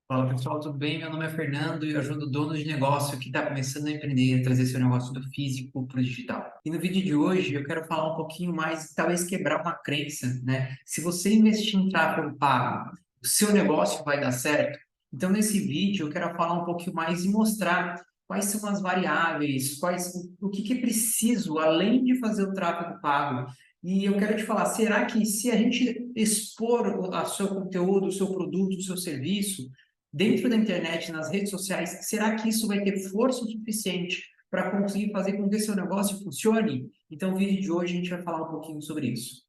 Fala pessoal, tudo bem? Meu nome é Fernando e eu ajudo donos de negócio que está começando a empreender, a trazer seu negócio do físico para o digital. E no vídeo de hoje eu quero falar um pouquinho mais, talvez quebrar uma crença, né? Se você investir em tráfego pago, o seu negócio vai dar certo? Então nesse vídeo eu quero falar um pouquinho mais e mostrar quais são as variáveis, o que é preciso além de fazer o tráfego pago. E eu quero te falar, será que se a gente expor o seu conteúdo, o seu produto, o seu serviço, dentro da internet, nas redes sociais, será que isso vai ter força o suficiente para conseguir fazer com que seu negócio funcione? Então, no vídeo de hoje a gente vai falar um pouquinho sobre isso.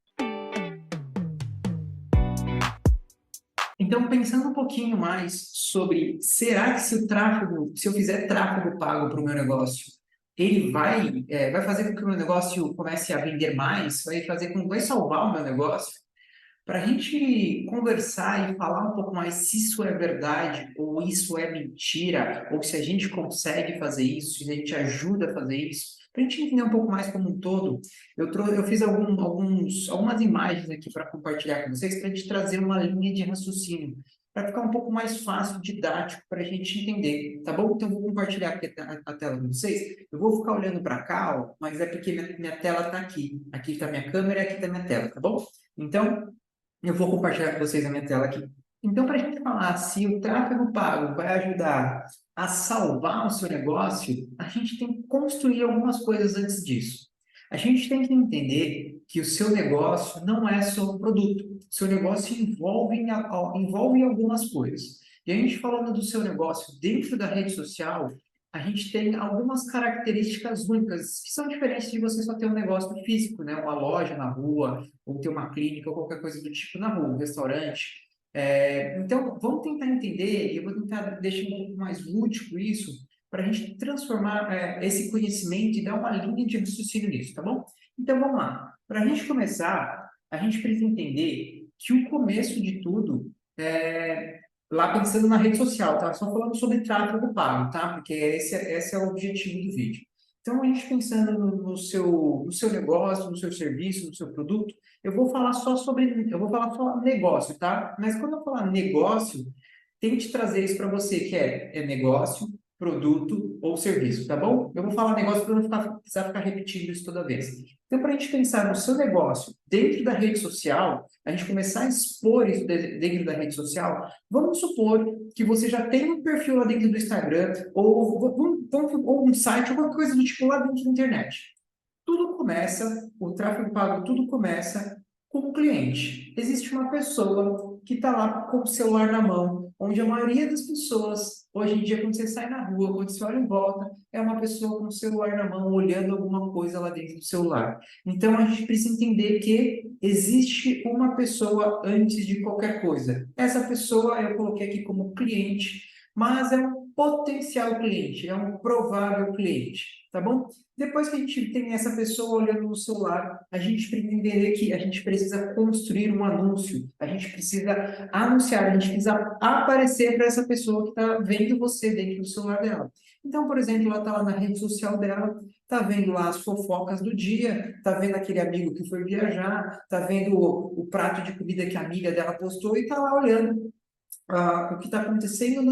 Então, pensando um pouquinho mais sobre, será que se eu fizer tráfego pago para o meu negócio, ele vai fazer com que o meu negócio comece a vender mais? Vai salvar o meu negócio? Para a gente conversar e falar um pouco mais se isso é verdade ou isso é mentira, ou se a gente consegue fazer isso, se a gente ajuda a fazer isso, para a gente entender um pouco mais como um todo, eu fiz algumas imagens aqui para compartilhar com vocês, para a gente trazer uma linha de raciocínio, para ficar um pouco mais fácil, didático, para a gente entender, tá bom? Então, eu vou compartilhar aqui a tela com vocês. Eu vou ficar olhando para cá, ó, mas é porque minha tela está aqui. Aqui está minha câmera e aqui está minha tela, tá bom? Então, eu vou compartilhar com vocês a minha tela aqui. Então, para a gente falar se o tráfego pago vai ajudar a salvar o seu negócio, a gente tem que construir algumas coisas antes disso. A gente tem que entender que o seu negócio não é só um produto. O seu negócio envolve algumas coisas. E a gente falando do seu negócio dentro da rede social, a gente tem algumas características únicas que são diferentes de você só ter um negócio físico, né? Uma loja na rua, ou ter uma clínica, ou qualquer coisa do tipo na rua, um restaurante. Então, vamos tentar entender, e eu vou tentar deixar um pouco mais lúdico isso, para a gente transformar esse conhecimento e dar uma linha de raciocínio nisso, tá bom? Então, vamos lá. Para a gente começar, a gente precisa entender que o começo de tudo é, lá pensando na rede social, tá? Só falando sobre tráfego pago, tá? Porque esse é o objetivo do vídeo. Então, a gente pensando no seu negócio, no seu serviço, no seu produto, eu vou falar só negócio, tá? Mas quando eu falar negócio, tente trazer isso para você, que é negócio, produto ou serviço, tá bom? Eu vou falar negócio para não precisar ficar repetindo isso toda vez. Então, para a gente pensar no seu negócio dentro da rede social, a gente começar a expor isso dentro da rede social, vamos supor que você já tem um perfil lá dentro do Instagram, ou um site, ou qualquer coisa do tipo lá dentro da internet. Tudo começa, o tráfego pago, tudo começa com o cliente. Existe uma pessoa que está lá com o celular na mão, onde a maioria das pessoas, hoje em dia, quando você sai na rua, quando você olha em volta, é uma pessoa com o celular na mão, olhando alguma coisa lá dentro do celular. Então, a gente precisa entender que existe uma pessoa antes de qualquer coisa. Essa pessoa eu coloquei aqui como cliente, mas é um potencial cliente, é um provável cliente, tá bom? Depois que a gente tem essa pessoa olhando no celular, a gente precisa entender que a gente precisa construir um anúncio, a gente precisa anunciar, a gente precisa aparecer para essa pessoa que está vendo você dentro do celular dela. Então, por exemplo, ela está lá na rede social dela, está vendo lá as fofocas do dia, está vendo aquele amigo que foi viajar, está vendo o prato de comida que a amiga dela postou e está lá olhando o que está acontecendo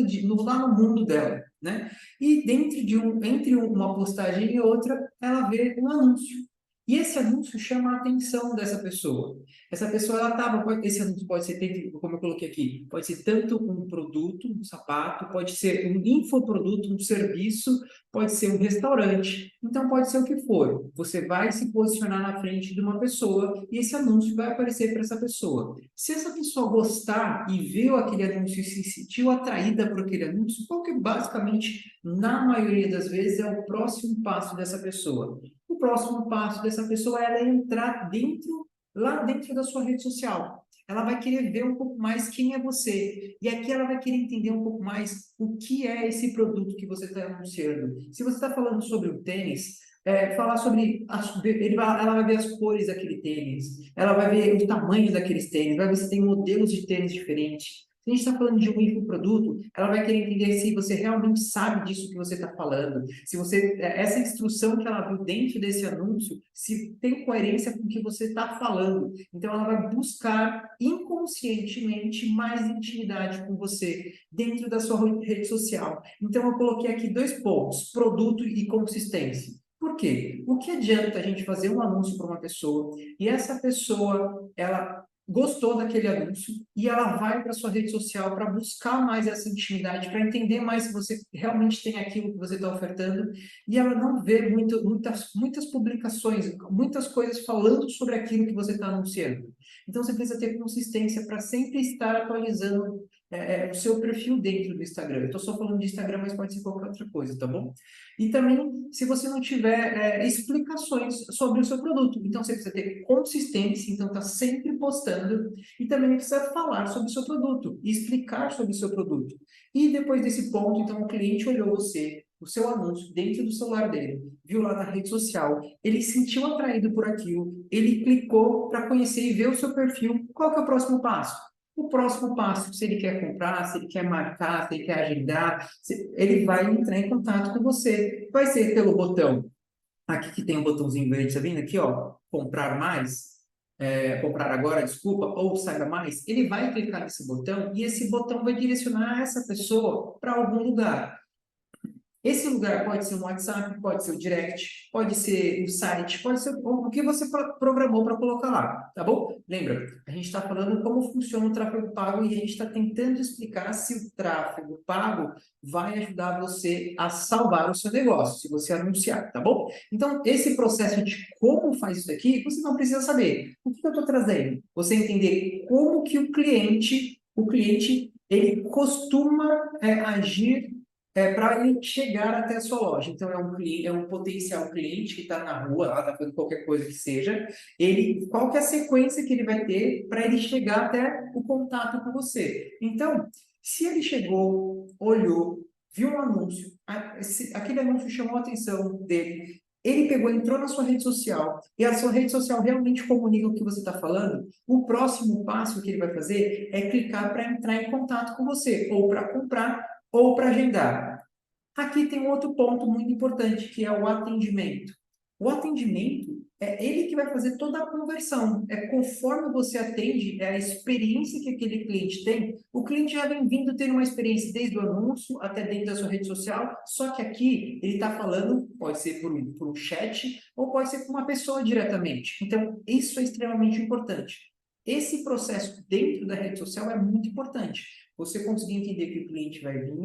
lá no mundo dela, né? E entre uma postagem e outra, ela vê um anúncio. E esse anúncio chama a atenção dessa pessoa. Essa pessoa, esse anúncio pode ser, como eu coloquei aqui, pode ser tanto um produto, um sapato, pode ser um infoproduto, um serviço, pode ser um restaurante. Então, pode ser o que for. Você vai se posicionar na frente de uma pessoa e esse anúncio vai aparecer para essa pessoa. Se essa pessoa gostar e viu aquele anúncio e se sentiu atraída por aquele anúncio, qual que basicamente, na maioria das vezes, é o próximo passo dessa pessoa? O próximo passo dessa pessoa é ela entrar lá dentro da sua rede social. Ela vai querer ver um pouco mais quem é você. E aqui ela vai querer entender um pouco mais o que é esse produto que você está anunciando. Se você está falando sobre o tênis, falar sobre. Ela vai ver as cores daquele tênis, ela vai ver o tamanho daqueles tênis, vai ver se tem modelos de tênis diferentes. Se a gente está falando de um infoproduto, ela vai querer entender se você realmente sabe disso que você está falando, se você, essa instrução que ela viu dentro desse anúncio, se tem coerência com o que você está falando. Então, ela vai buscar inconscientemente mais intimidade com você dentro da sua rede social. Então, eu coloquei aqui 2 pontos, produto e consistência. Por quê? O que adianta a gente fazer um anúncio para uma pessoa e essa pessoa, ela gostou daquele anúncio e ela vai para sua rede social para buscar mais essa intimidade, para entender mais se você realmente tem aquilo que você está ofertando e ela não vê muitas publicações, muitas coisas falando sobre aquilo que você está anunciando. Então, você precisa ter consistência para sempre estar atualizando o seu perfil dentro do Instagram. Eu estou só falando de Instagram, mas pode ser qualquer outra coisa, tá bom? E também, se você não tiver explicações sobre o seu produto. Então, você precisa ter consistência, então tá sempre postando. E também precisa falar sobre o seu produto, e explicar sobre o seu produto. E depois desse ponto, então, o cliente olhou você, o seu anúncio, dentro do celular dele, viu lá na rede social, ele se sentiu atraído por aquilo, ele clicou para conhecer e ver o seu perfil. Qual que é o próximo passo? O próximo passo, se ele quer comprar, se ele quer marcar, se ele quer agendar, ele vai entrar em contato com você. Vai ser pelo botão, aqui que tem um botãozinho verde, tá vendo aqui, ó, comprar mais, comprar agora, desculpa, ou saiba mais. Ele vai clicar nesse botão e esse botão vai direcionar essa pessoa para algum lugar. Esse lugar pode ser um WhatsApp, pode ser o direct, pode ser o site, pode ser o que você programou para colocar lá, tá bom? Lembra, a gente está falando como funciona o tráfego pago e a gente está tentando explicar se o tráfego pago vai ajudar você a salvar o seu negócio, se você anunciar, tá bom? Então, esse processo de como faz isso daqui, você não precisa saber. O que eu estou trazendo? Você entender como que o cliente, ele costuma agir para ele chegar até a sua loja. Então, é um potencial cliente que está na rua, lá, está fazendo qualquer coisa que seja, qual que é a sequência que ele vai ter para ele chegar até o contato com você. Então, se ele chegou, olhou, viu um anúncio, aquele anúncio chamou a atenção dele, ele pegou, entrou na sua rede social, e a sua rede social realmente comunica o que você está falando, o próximo passo que ele vai fazer é clicar para entrar em contato com você, ou para comprar, ou para agendar. Aqui tem um outro ponto muito importante, que é o atendimento. O atendimento é ele que vai fazer toda a conversão. É conforme você atende, é a experiência que aquele cliente tem. O cliente já vem vindo tendo uma experiência desde o anúncio até dentro da sua rede social, só que aqui ele está falando, pode ser por um chat, ou pode ser com uma pessoa diretamente. Então, isso é extremamente importante. Esse processo dentro da rede social é muito importante. Você conseguir entender que o cliente vai vir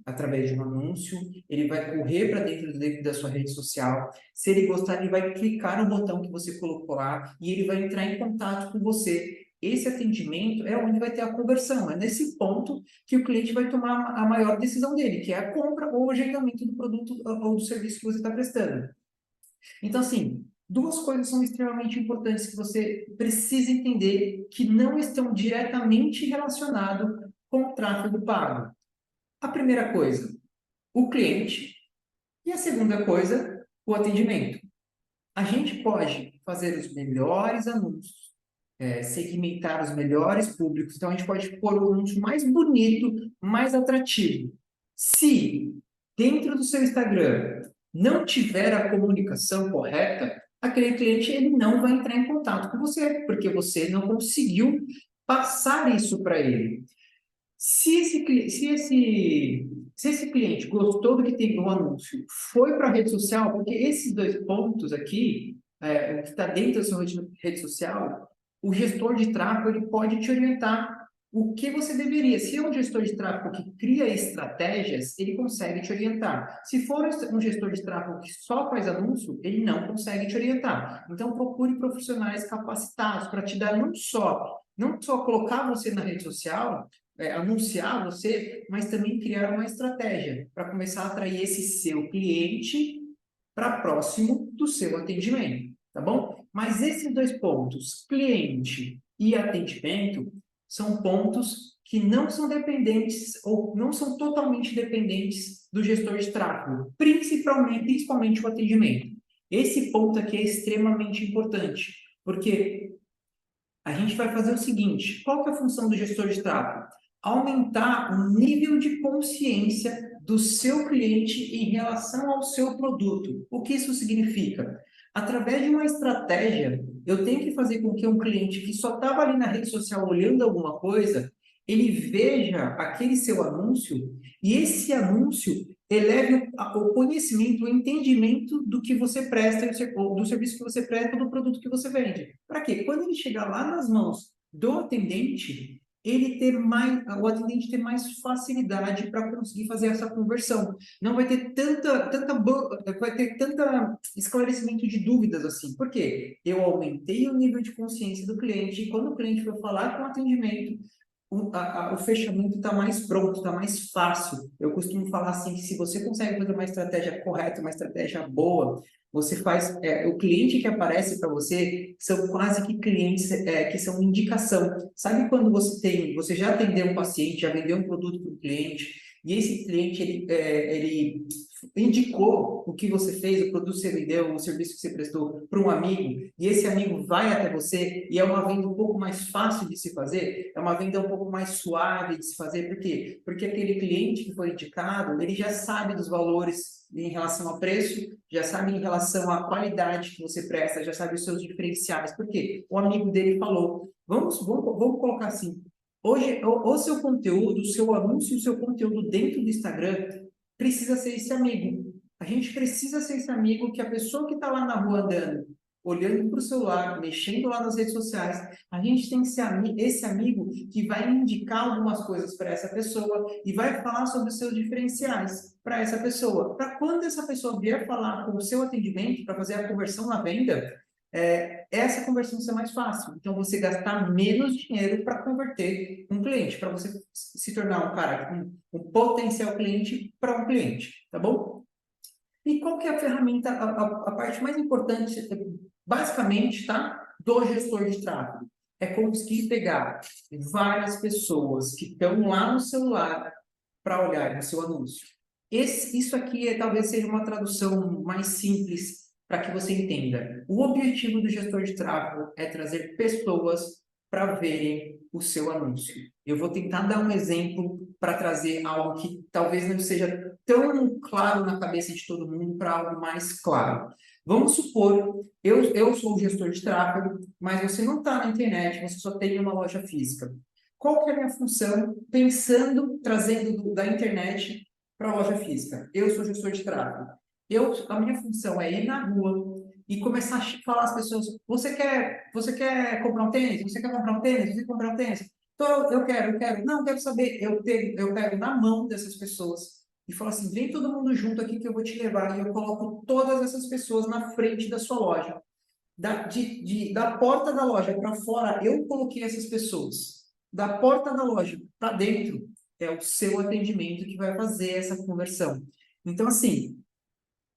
através de um anúncio, ele vai correr para dentro da sua rede social. Se ele gostar, ele vai clicar no botão que você colocou lá e ele vai entrar em contato com você. Esse atendimento é onde vai ter a conversão. É nesse ponto que o cliente vai tomar a maior decisão dele, que é a compra ou o agendamento do produto ou do serviço que você está prestando. Então, assim, 2 coisas são extremamente importantes que você precisa entender que não estão diretamente relacionadas com o tráfego pago. A primeira coisa, o cliente. E a segunda coisa, o atendimento. A gente pode fazer os melhores anúncios, segmentar os melhores públicos. Então, a gente pode pôr o anúncio mais bonito, mais atrativo. Se dentro do seu Instagram não tiver a comunicação correta, aquele cliente ele não vai entrar em contato com você, porque você não conseguiu passar isso para ele. Se esse cliente gostou do que tem no anúncio, foi para a rede social, porque esses 2 pontos aqui, o que está dentro da sua rede social, o gestor de tráfego ele pode te orientar o que você deveria. Se é um gestor de tráfego que cria estratégias, ele consegue te orientar. Se for um gestor de tráfego que só faz anúncio, ele não consegue te orientar. Então, procure profissionais capacitados para te dar não só colocar você na rede social, anunciar você, mas também criar uma estratégia para começar a atrair esse seu cliente para próximo do seu atendimento, tá bom? Mas esses 2 pontos, cliente e atendimento, são pontos que não são dependentes ou não são totalmente dependentes do gestor de tráfego, principalmente o atendimento. Esse ponto aqui é extremamente importante, porque a gente vai fazer o seguinte, qual que é a função do gestor de tráfego? aumentar o nível de consciência do seu cliente em relação ao seu produto. O que isso significa? Através de uma estratégia, eu tenho que fazer com que um cliente que só estava ali na rede social olhando alguma coisa, ele veja aquele seu anúncio e esse anúncio eleve o conhecimento, o entendimento do que você presta, do serviço que você presta, do produto que você vende. Para quê? Quando ele chegar lá nas mãos do atendente, o atendente ter mais facilidade para conseguir fazer essa conversão. Não vai ter vai ter tanta esclarecimento de dúvidas assim. Por quê? Eu aumentei o nível de consciência do cliente e quando o cliente for falar com o atendimento, o fechamento está mais pronto, está mais fácil. Eu costumo falar assim que se você consegue fazer uma estratégia correta, uma estratégia boa, você faz o cliente que aparece para você são quase que clientes que são indicação. Sabe quando você já atendeu um paciente, já vendeu um produto para um cliente e esse cliente ele indicou o que você fez, o produto que você vendeu, o serviço que você prestou para um amigo, e esse amigo vai até você, e é uma venda um pouco mais fácil de se fazer, é uma venda um pouco mais suave de se fazer, por quê? Porque aquele cliente que foi indicado, ele já sabe dos valores em relação ao preço, já sabe em relação à qualidade que você presta, já sabe os seus diferenciais, por quê? O amigo dele falou, vamos colocar assim, hoje, o seu conteúdo, o seu anúncio, o seu conteúdo dentro do Instagram, precisa ser esse amigo. A gente precisa ser esse amigo que a pessoa que está lá na rua andando, olhando para o celular, mexendo lá nas redes sociais, a gente tem que ser esse amigo que vai indicar algumas coisas para essa pessoa e vai falar sobre os seus diferenciais para essa pessoa. Para quando essa pessoa vier falar com o seu atendimento, para fazer a conversão na venda, essa conversão ser mais fácil. Então, você gastar menos dinheiro para converter um cliente, para você se tornar um cara, um potencial cliente para um cliente, tá bom? E qual que é a ferramenta, a parte mais importante, basicamente, tá? Do gestor de tráfego? É conseguir pegar várias pessoas que estão lá no celular para olhar no seu anúncio. Isso aqui talvez seja uma tradução mais simples para que você entenda. O objetivo do gestor de tráfego é trazer pessoas para verem o seu anúncio. Eu vou tentar dar um exemplo para trazer algo que talvez não seja tão claro na cabeça de todo mundo para algo mais claro. Vamos supor, eu sou o gestor de tráfego, mas você não está na internet, você só tem uma loja física. Qual que é a minha função, trazendo da internet para a loja física? Eu sou gestor de tráfego. A minha função é ir na rua e começar a falar às pessoas, você quer comprar um tênis? Você quer comprar um tênis? Você quer comprar um tênis? Então, eu quero. Não, quero saber. Eu pego na mão dessas pessoas e falo assim, vem todo mundo junto aqui que eu vou te levar. E eu coloco todas essas pessoas na frente da sua loja. Da porta da loja para fora, eu coloquei essas pessoas. Da porta da loja para dentro, é o seu atendimento que vai fazer essa conversão. Então, assim,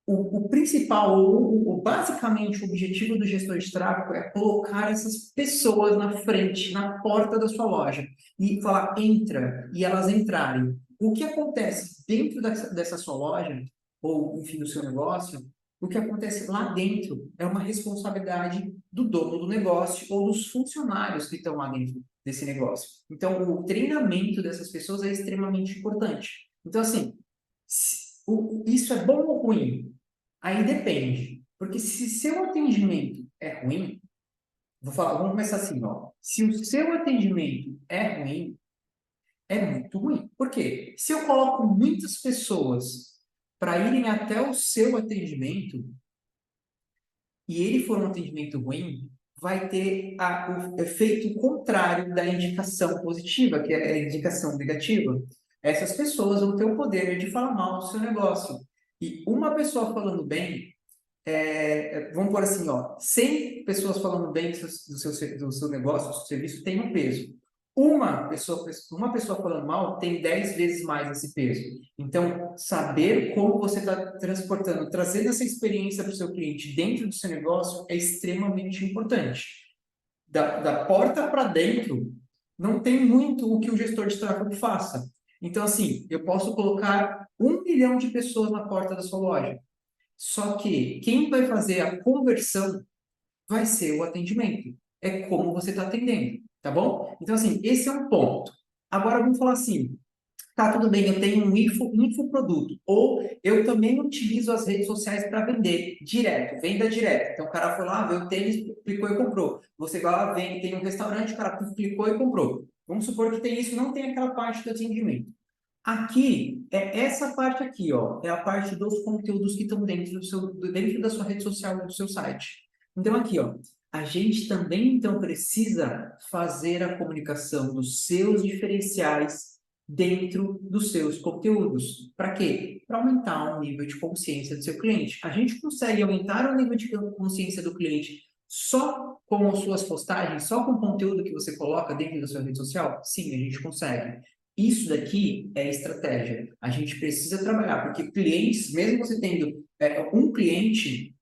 o principal, basicamente, o objetivo do gestor de tráfego é colocar essas pessoas na frente, na porta da sua loja, e falar, entra, e elas entrarem. O que acontece dentro dessa sua loja, ou, enfim, do seu negócio, o que acontece lá dentro é uma responsabilidade do dono do negócio ou dos funcionários que estão lá dentro desse negócio. Então, o treinamento dessas pessoas é extremamente importante. Então, assim, isso é bom ou ruim? Aí depende. Porque se seu atendimento é ruim, vamos começar assim, ó. Se o seu atendimento é ruim, é muito ruim. Por quê? Se eu coloco muitas pessoas para irem até o seu atendimento e ele for um atendimento ruim, vai ter o efeito contrário da indicação positiva, que é a indicação negativa. Essas pessoas vão ter o poder de falar mal do seu negócio. E uma pessoa falando bem, vamos por assim, ó, 100 pessoas falando bem do seu negócio, do seu serviço, tem um peso. Uma pessoa falando mal tem 10 vezes mais esse peso. Então, saber como você está transportando, trazendo essa experiência para o seu cliente dentro do seu negócio é extremamente importante. Da porta para dentro, não tem muito o que o gestor de tráfego faça. Então, assim, eu posso colocar 1 milhão de pessoas na porta da sua loja. Só que quem vai fazer a conversão vai ser o atendimento. É como você está atendendo, tá bom? Então, assim, esse é um ponto. Agora vamos falar assim, tá, tudo bem, eu tenho um infoproduto, ou eu também utilizo as redes sociais para vender direto, venda direta. Então o cara foi lá, viu o tênis, clicou e comprou. Você vai lá, vem, tem um restaurante, o cara clicou e comprou. Vamos supor que tem isso, não tem aquela parte do atendimento. Aqui, é essa parte aqui, ó, é a parte dos conteúdos que estão dentro da sua rede social, do seu site. Então, aqui, ó, a gente também, então, precisa fazer a comunicação dos seus diferenciais dentro dos seus conteúdos. Para quê? Para aumentar o nível de consciência do seu cliente. A gente consegue aumentar o nível de consciência do cliente só com as suas postagens, só com o conteúdo que você coloca dentro da sua rede social? Sim, a gente consegue. Isso daqui é estratégia. A gente precisa trabalhar, porque clientes, mesmo você tendo um cliente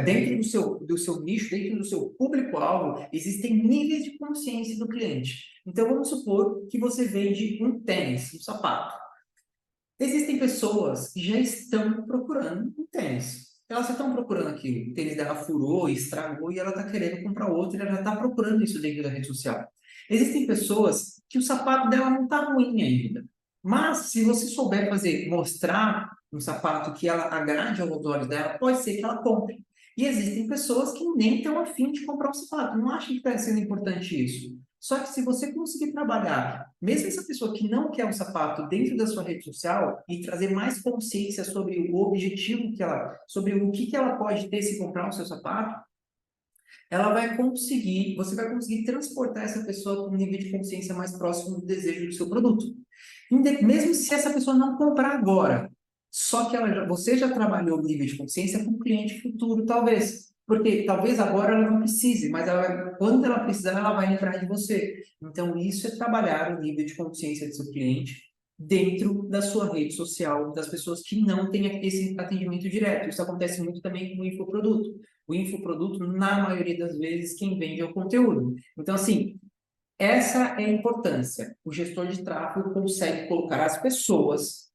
dentro do seu nicho, dentro do seu público-alvo, existem níveis de consciência do cliente. Então, vamos supor que você vende um tênis, um sapato. Existem pessoas que já estão procurando um tênis. Elas já estão procurando aquilo. O tênis dela furou, estragou e ela está querendo comprar outro e ela já está procurando isso dentro da rede social. Existem pessoas que o sapato dela não está ruim ainda. Mas, se você souber mostrar um sapato que ela agrade aos olhos dela, pode ser que ela compre. E existem pessoas que nem estão afim de comprar um sapato, não acham que está sendo importante isso. Só que se você conseguir trabalhar, mesmo essa pessoa que não quer um sapato dentro da sua rede social e trazer mais consciência sobre o objetivo sobre o que ela pode ter se comprar o seu sapato, você vai conseguir transportar essa pessoa para um nível de consciência mais próximo do desejo do seu produto. Mesmo se essa pessoa não comprar agora, só que você já trabalhou o nível de consciência com um cliente futuro, talvez. Porque talvez agora ela não precise, mas quando ela precisar, ela vai lembrar de você. Então, isso é trabalhar o nível de consciência do seu cliente dentro da sua rede social, das pessoas que não têm esse atendimento direto. Isso acontece muito também com o infoproduto. O infoproduto, na maioria das vezes, quem vende é o conteúdo. Então, assim, essa é a importância. O gestor de tráfego consegue colocar as pessoas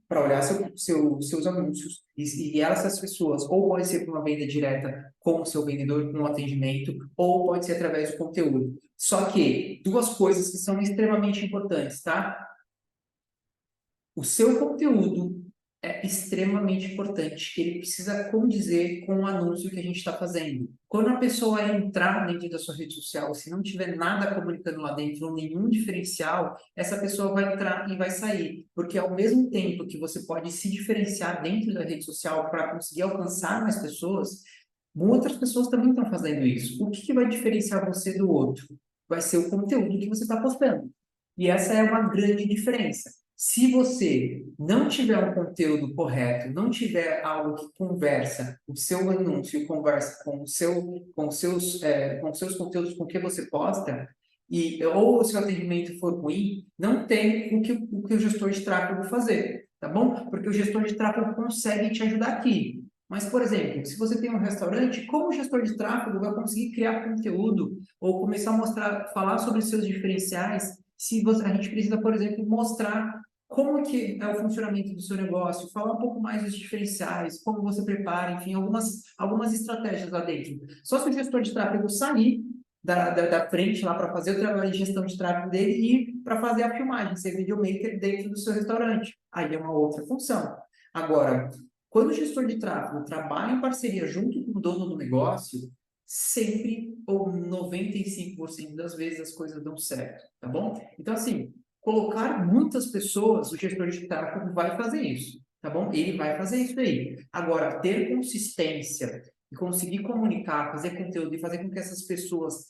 para olhar seus anúncios e essas pessoas, ou pode ser por uma venda direta com o seu vendedor, com um atendimento, ou pode ser através do conteúdo. Só que duas coisas que são extremamente importantes, tá? O seu conteúdo é extremamente importante, que ele precisa condizer com o anúncio que a gente está fazendo. Quando a pessoa entrar dentro da sua rede social, se não tiver nada comunicando lá dentro, ou nenhum diferencial, essa pessoa vai entrar e vai sair. Porque ao mesmo tempo que você pode se diferenciar dentro da rede social para conseguir alcançar mais pessoas, outras pessoas também estão fazendo isso. O que vai diferenciar você do outro? Vai ser o conteúdo que você está postando. E essa é uma grande diferença. Se você não tiver um conteúdo correto, não tiver algo que conversa, o seu anúncio conversa com os seus conteúdos, com o que você posta, ou o seu atendimento for ruim, não tem o que o gestor de tráfego fazer, tá bom? Porque o gestor de tráfego consegue te ajudar aqui. Mas, por exemplo, se você tem um restaurante, como o gestor de tráfego vai conseguir criar conteúdo ou começar a falar sobre seus diferenciais, se a gente precisa, por exemplo, mostrar como que é o funcionamento do seu negócio, falar um pouco mais dos diferenciais, como você prepara, enfim, algumas estratégias lá dentro. Só se o gestor de tráfego sair da frente lá para fazer o trabalho de gestão de tráfego dele e para fazer a filmagem, ser videomaker dentro do seu restaurante. Aí é uma outra função. Agora, quando o gestor de tráfego trabalha em parceria junto com o dono do negócio, sempre ou 95% das vezes as coisas dão certo, tá bom? Então, assim, colocar muitas pessoas, o gestor de tráfego vai fazer isso, tá bom? Ele vai fazer isso aí. Agora, ter consistência e conseguir comunicar, fazer conteúdo e fazer com que essas pessoas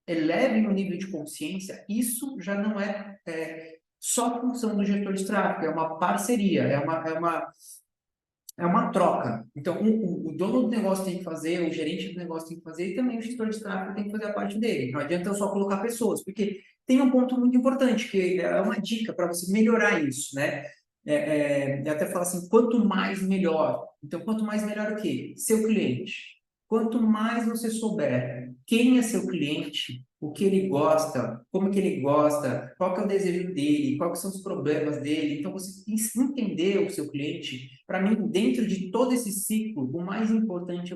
elevem o nível de consciência, isso já não é só função do gestor de tráfego, é uma parceria, é uma troca. Então, o dono do negócio tem que fazer, o gerente do negócio tem que fazer, e também o gestor de tráfego tem que fazer a parte dele. Não adianta eu só colocar pessoas, porque tem um ponto muito importante, que é uma dica para você melhorar isso, né? Eu até falo assim, quanto mais melhor. Então, quanto mais melhor o quê? Seu cliente. Quanto mais você souber quem é seu cliente, o que ele gosta, como que ele gosta, qual que é o desejo dele, quais são os problemas dele. Então, você entender o seu cliente, para mim, dentro de todo esse ciclo, o mais importante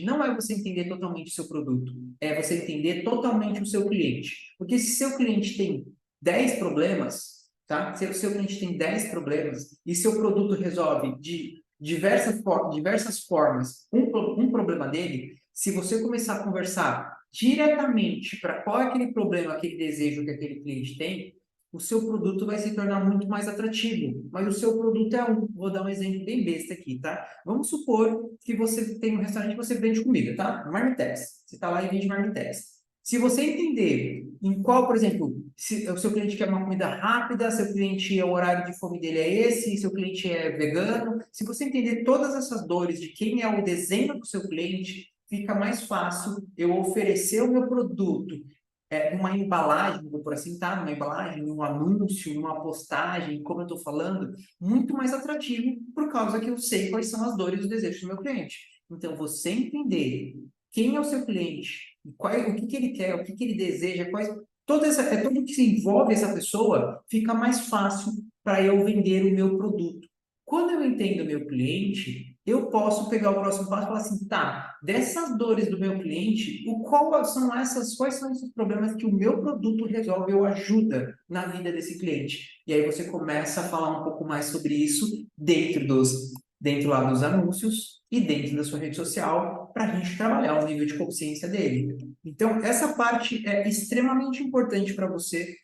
não é você entender totalmente o seu produto, é você entender totalmente o seu cliente. Porque se seu cliente tem 10 problemas, tá? Se o seu cliente tem 10 problemas e seu produto resolve de diversas formas um problema dele, se você começar a conversar diretamente para qual é aquele problema, aquele desejo que aquele cliente tem, o seu produto vai se tornar muito mais atrativo. Mas o seu produto é vou dar um exemplo bem besta aqui, tá? Vamos supor que você tem um restaurante que você vende comida, tá? Marmitex. Você está lá e vende marmitex. Se você entender em qual, por exemplo, se o seu cliente quer uma comida rápida, seu cliente, o horário de fome dele é esse, seu cliente é vegano, se você entender todas essas dores de quem é o desenho do seu cliente, fica mais fácil eu oferecer o meu produto numa embalagem, vou por assim, tá? Numa embalagem, num anúncio, numa postagem, como eu estou falando, muito mais atrativo por causa que eu sei quais são as dores e os desejos do meu cliente. Então, você entender quem é o seu cliente, o que que ele quer, o que que ele deseja, tudo que se envolve essa pessoa, fica mais fácil para eu vender o meu produto. Quando eu entendo o meu cliente, eu posso pegar o próximo passo e falar assim, tá, dessas dores do meu cliente, quais são esses problemas que o meu produto resolve ou ajuda na vida desse cliente? E aí você começa a falar um pouco mais sobre isso dentro lá dos anúncios e dentro da sua rede social para a gente trabalhar o nível de consciência dele. Então, essa parte é extremamente importante para você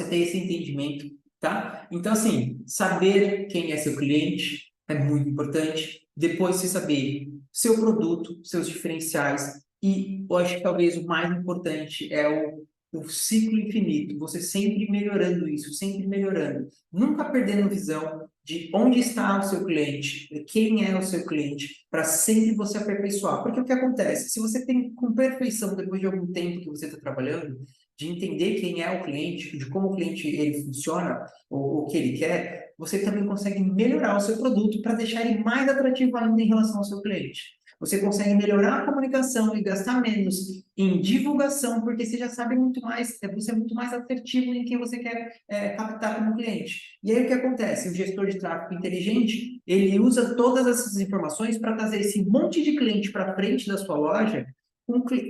ter esse entendimento, tá? Então, assim, saber quem é seu cliente é muito importante. Depois, você saber seu produto, seus diferenciais. E eu acho que talvez o mais importante é o ciclo infinito. Você sempre melhorando isso, sempre melhorando. Nunca perdendo visão de onde está o seu cliente, quem é o seu cliente, para sempre você aperfeiçoar. Porque o que acontece? Se você tem com perfeição, depois de algum tempo que você está trabalhando, de entender quem é o cliente, de como o cliente ele funciona, o que ele quer, você também consegue melhorar o seu produto para deixar ele mais atrativo ainda em relação ao seu cliente. Você consegue melhorar a comunicação e gastar menos em divulgação, porque você já sabe muito mais, você é muito mais assertivo em quem você quer captar como cliente. E aí o que acontece? O gestor de tráfego inteligente, ele usa todas essas informações para trazer esse monte de cliente para frente da sua loja,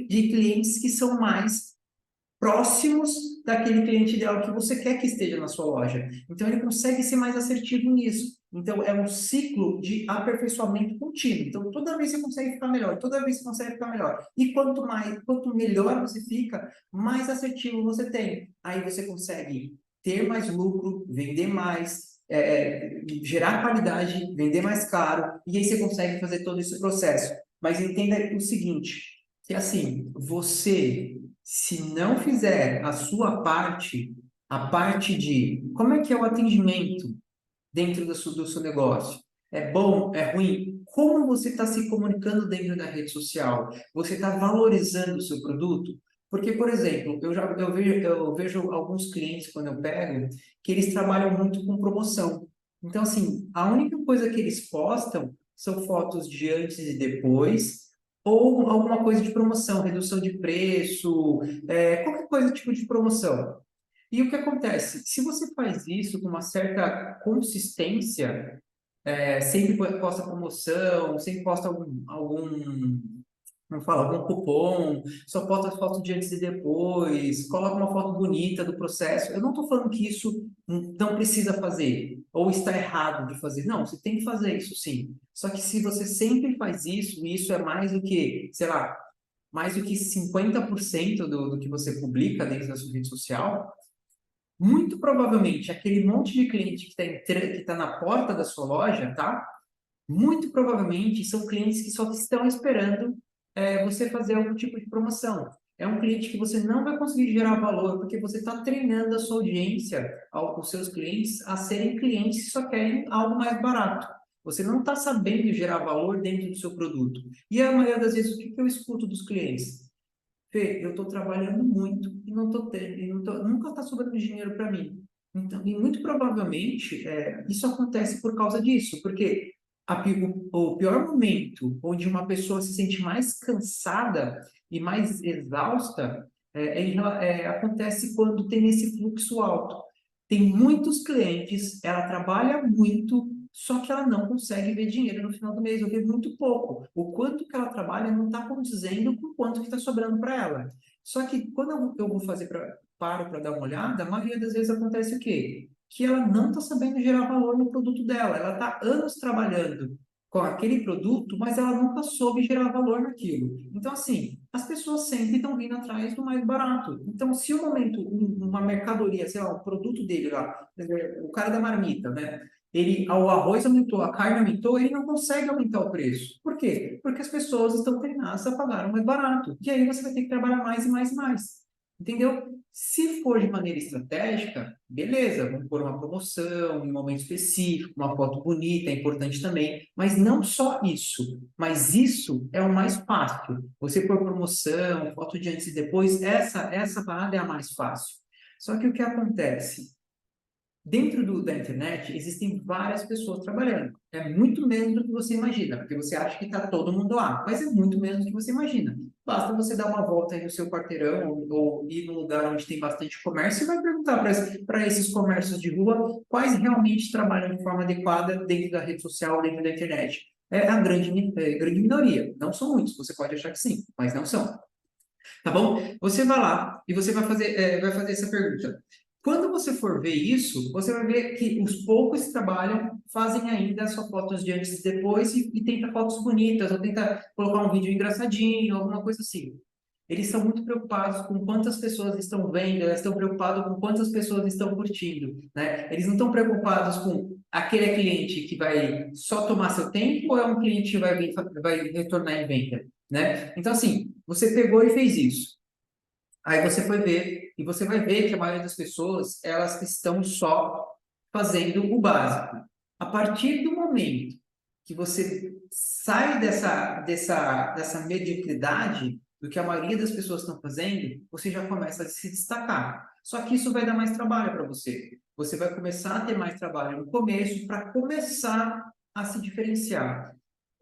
de clientes que são mais próximos daquele cliente ideal que você quer que esteja na sua loja. Então, ele consegue ser mais assertivo nisso. Então, é um ciclo de aperfeiçoamento contínuo. Então, toda vez você consegue ficar melhor, toda vez você consegue ficar melhor. E quanto melhor você fica, mais assertivo você tem. Aí você consegue ter mais lucro, vender mais, gerar qualidade, vender mais caro, e aí você consegue fazer todo esse processo. Mas entenda o seguinte, que assim, você se não fizer a parte de como é que é o atendimento dentro do seu negócio, é bom, é ruim, como você está se comunicando dentro da rede social, você está valorizando o seu produto? Porque, por exemplo, eu vejo alguns clientes quando eu pego que eles trabalham muito com promoção. Então, assim, a única coisa que eles postam são fotos de antes e depois, ou alguma coisa de promoção, redução de preço, qualquer coisa tipo de promoção. E o que acontece? Se você faz isso com uma certa consistência, sempre posta promoção, sempre posta não fala, algum cupom, só posta foto de antes e depois, coloca uma foto bonita do processo. Eu não estou falando que isso não precisa fazer, ou está errado de fazer. Não, você tem que fazer isso sim. Só que se você sempre faz isso, e isso é mais do que, sei lá, mais do que 50% do que você publica dentro da sua rede social, muito provavelmente aquele monte de cliente que tá na porta da sua loja, tá? Muito provavelmente são clientes que só estão esperando você fazer algum tipo de promoção. É um cliente que você não vai conseguir gerar valor, porque você está treinando a sua audiência, os seus clientes, a serem clientes que só querem algo mais barato. Você não está sabendo gerar valor dentro do seu produto. E a maioria das vezes, o que eu escuto dos clientes? Fê, eu estou trabalhando muito e não estou tendo, nunca está sobrando dinheiro para mim. Então, e muito provavelmente isso acontece por causa disso, porque o pior momento onde uma pessoa se sente mais cansada e mais exausta acontece quando tem esse fluxo alto. Tem muitos clientes, ela trabalha muito, só que ela não consegue ver dinheiro no final do mês, ou vê muito pouco. O quanto que ela trabalha não está condizendo com o quanto que está sobrando para ela. Só que quando eu vou fazer paro para dar uma olhada, a maioria das vezes acontece o quê? Que ela não está sabendo gerar valor no produto dela. Ela está anos trabalhando com aquele produto, mas ela nunca soube gerar valor naquilo. Então, assim, as pessoas sempre estão vindo atrás do mais barato. Então, se o momento, uma mercadoria, sei lá, o produto dele lá, o cara da marmita, né? O arroz aumentou, a carne aumentou, ele não consegue aumentar o preço. Por quê? Porque as pessoas estão treinadas a pagar o mais barato. E aí você vai ter que trabalhar mais e mais e mais. Entendeu? Se for de maneira estratégica, beleza, vamos pôr uma promoção, em um momento específico, uma foto bonita, é importante também, mas não só isso. Mas isso é o mais fácil. Você pôr promoção, foto de antes e depois, essa parada é a mais fácil. Só que o que acontece? Dentro da internet, existem várias pessoas trabalhando. É muito menos do que você imagina, porque você acha que está todo mundo lá, mas é muito menos do que você imagina. Basta você dar uma volta aí no seu quarteirão ou ir num lugar onde tem bastante comércio e vai perguntar para esses comércios de rua quais realmente trabalham de forma adequada dentro da rede social, dentro da internet. É a grande minoria. Não são muitos, você pode achar que sim, mas não são. Tá bom? Você vai lá e você vai fazer essa pergunta. Quando você for ver isso, você vai ver que os poucos que trabalham fazem ainda só fotos de antes e depois e tenta fotos bonitas, ou tenta colocar um vídeo engraçadinho, alguma coisa assim. Eles são muito preocupados com quantas pessoas estão vendo, eles estão preocupados com quantas pessoas estão curtindo, né? Eles não estão preocupados com aquele cliente que vai só tomar seu tempo ou é um cliente que vai retornar em venda, né? Então, assim, você pegou e fez isso. Aí você foi ver, e você vai ver que a maioria das pessoas, elas estão só fazendo o básico. A partir do momento que você sai dessa mediocridade do que a maioria das pessoas estão fazendo, você já começa a se destacar. Só que isso vai dar mais trabalho para você. Você vai começar a ter mais trabalho no começo para começar a se diferenciar.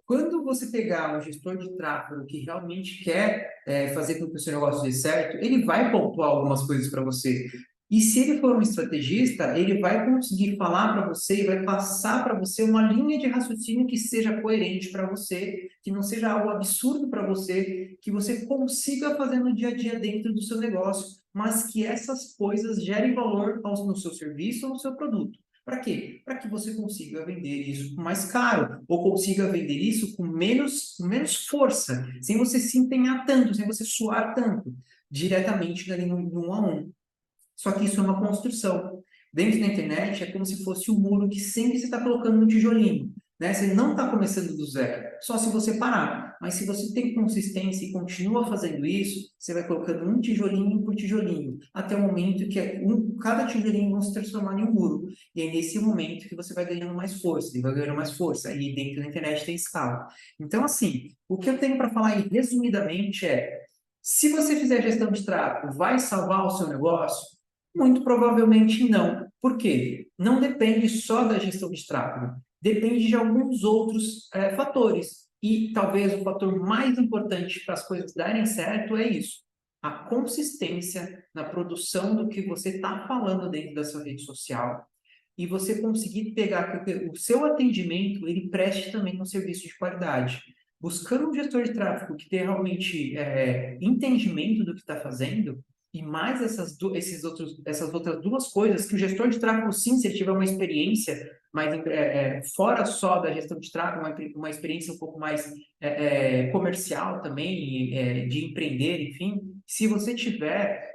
Quando você pegar um gestor de tráfego que realmente quer fazer com que o seu negócio dê certo, ele vai pontuar algumas coisas para você. E se ele for um estrategista, ele vai conseguir falar para você e vai passar para você uma linha de raciocínio que seja coerente para você, que não seja algo absurdo para você, que você consiga fazer no dia a dia dentro do seu negócio, mas que essas coisas gerem valor no seu serviço ou no seu produto. Para quê? Para que você consiga vender isso mais caro, ou consiga vender isso com menos força, sem você se empenhar tanto, sem você suar tanto, diretamente ali no 1 a 1. Só que isso é uma construção. Dentro da internet é como se fosse um muro que sempre você está colocando um tijolinho. Né? Você não está começando do zero, só se você parar. Mas se você tem consistência e continua fazendo isso, você vai colocando um tijolinho por tijolinho, até o momento que cada tijolinho vai se transformar em um muro. E é nesse momento que você vai ganhando mais força, e vai ganhando mais força. E dentro da internet tem escala. Então, assim, o que eu tenho para falar aí, resumidamente, se você fizer gestão de tráfego, vai salvar o seu negócio? Muito provavelmente não. Por quê? Não depende só da gestão de tráfego, depende de alguns outros fatores. E talvez o fator mais importante para as coisas darem certo é isso: a consistência na produção do que você está falando dentro da sua rede social e você conseguir pegar que o seu atendimento ele preste também um serviço de qualidade. Buscando um gestor de tráfego que tenha realmente entendimento do que está fazendo, e mais essas outras duas coisas, que o gestor de tráfego, sim, se ele tiver uma experiência, mas fora só da gestão de tráfego, uma experiência um pouco mais comercial também, de empreender, enfim, se você tiver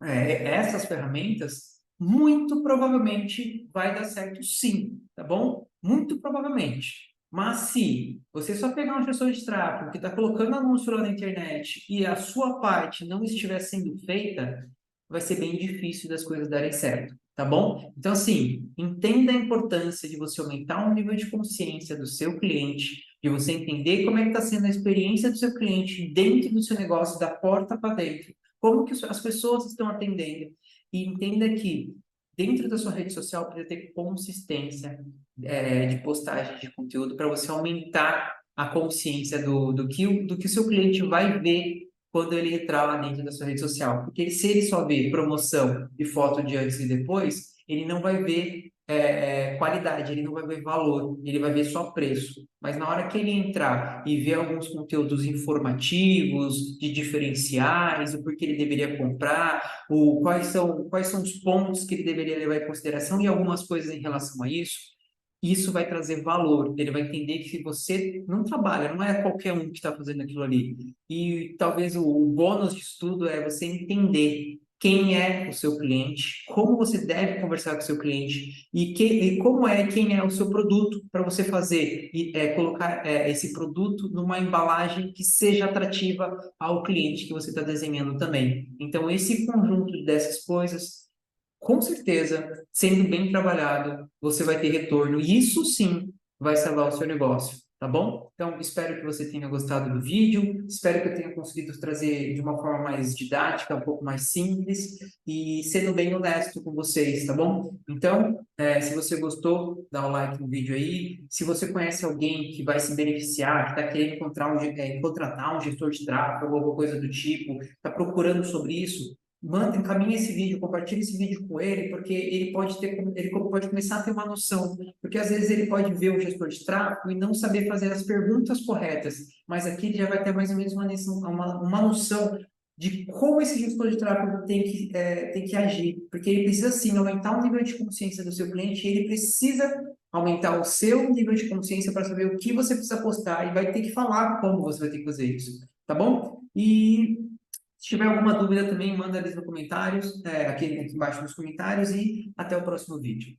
essas ferramentas, muito provavelmente vai dar certo sim, tá bom? Muito provavelmente. Mas se você só pegar um gestor de tráfego que está colocando anúncio lá na internet e a sua parte não estiver sendo feita, vai ser bem difícil das coisas darem certo, tá bom? Então, assim, entenda a importância de você aumentar o nível de consciência do seu cliente, de você entender como é que está sendo a experiência do seu cliente dentro do seu negócio, da porta para dentro, como que as pessoas estão atendendo. E entenda que dentro da sua rede social precisa ter consistência de postagem de conteúdo para você aumentar a consciência do que o seu cliente vai ver quando ele entrar lá dentro da sua rede social. Porque se ele só vê promoção e foto de antes e depois, ele não vai ver qualidade, ele não vai ver valor, ele vai ver só preço. Mas na hora que ele entrar e ver alguns conteúdos informativos, de diferenciais, o porquê ele deveria comprar, quais são os pontos que ele deveria levar em consideração e algumas coisas em relação a isso vai trazer valor. Ele vai entender que se você não trabalha, não é qualquer um que está fazendo aquilo ali. E talvez o bônus de estudo é você entender quem é o seu cliente, como você deve conversar com o seu cliente e como quem é o seu produto para você fazer e colocar esse produto numa embalagem que seja atrativa ao cliente que você está desenhando também. Então, esse conjunto dessas coisas, com certeza, sendo bem trabalhado, você vai ter retorno. E isso sim vai salvar o seu negócio, tá bom? Então, espero que você tenha gostado do vídeo, espero que eu tenha conseguido trazer de uma forma mais didática, um pouco mais simples e sendo bem honesto com vocês, tá bom? Então, se você gostou, dá um like no vídeo aí. Se você conhece alguém que vai se beneficiar, que está querendo contratar um gestor de tráfego, alguma coisa do tipo, está procurando sobre isso, encaminhe esse vídeo, compartilhe esse vídeo com ele, porque ele pode começar a ter uma noção, porque às vezes ele pode ver o gestor de tráfego e não saber fazer as perguntas corretas, mas aqui ele já vai ter mais ou menos uma noção de como esse gestor de tráfego tem que agir, porque ele precisa sim aumentar o nível de consciência do seu cliente, e ele precisa aumentar o seu nível de consciência para saber o que você precisa postar e vai ter que falar como você vai ter que fazer isso, tá bom? E se tiver alguma dúvida também, manda ali nos comentários, aqui embaixo nos comentários e até o próximo vídeo.